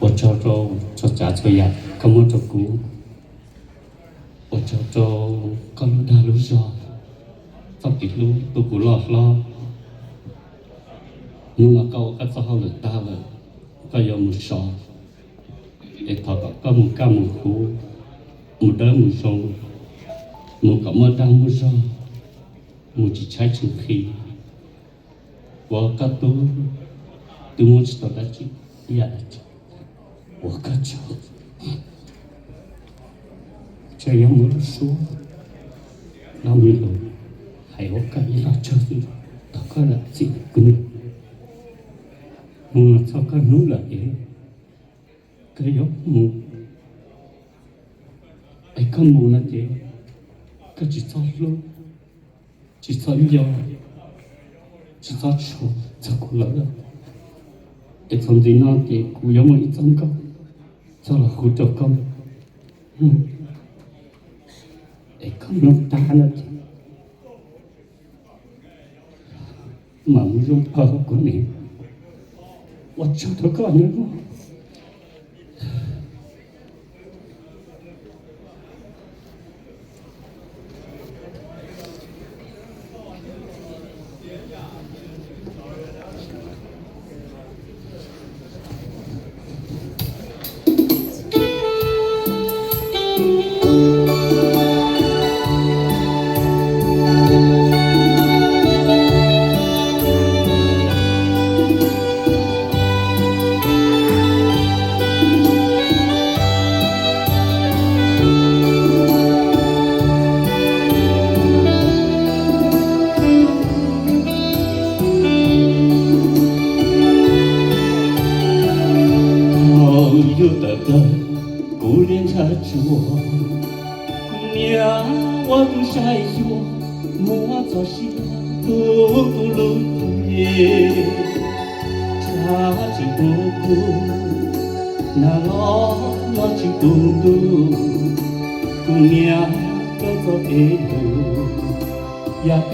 我叫做家做呀，咁我做姑，我叫做个路大路上，发比路都不落落，你那个个做好了大了，个有木上，一头个木干木苦，木得木松，木个木当木上，木只拆成皮，我个都木只到得起，呀得起。我个叫，这样我都说，那米路还有个一拉车子，大概了几个呢？我操个努了耶，个有木，哎个木那耶，个只造路，只造腰，只造手，造过来了。一从这那的，古有么一种个。cho là khu trọ công để không nó ta nữa mà muốn dùng thơ của mình và cho nó có nữa姑娘插着我，姑娘我不晒我，莫做事不不路耶，插着姑，那老去嘟嘟，姑娘个做的路，呀个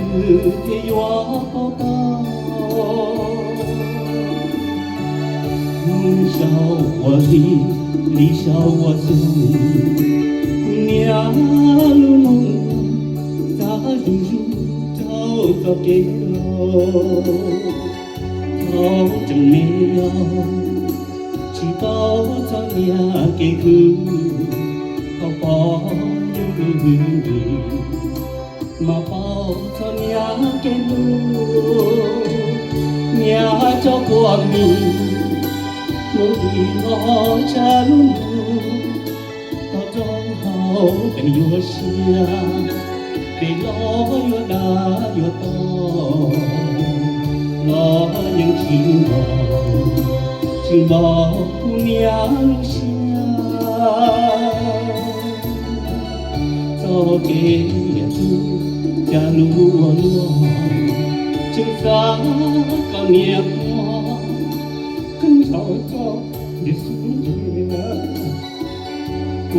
给我报道。少我离少我走，姑娘路路咋入找个给我，好着没有，只保着呀给个，好保有个，嘛保着呀给路，呀找光明。我的老家路，到中后被我下，被老越大越多，老人听我姑娘下，走给住家路我路，正啥个年华。更少着你思念我。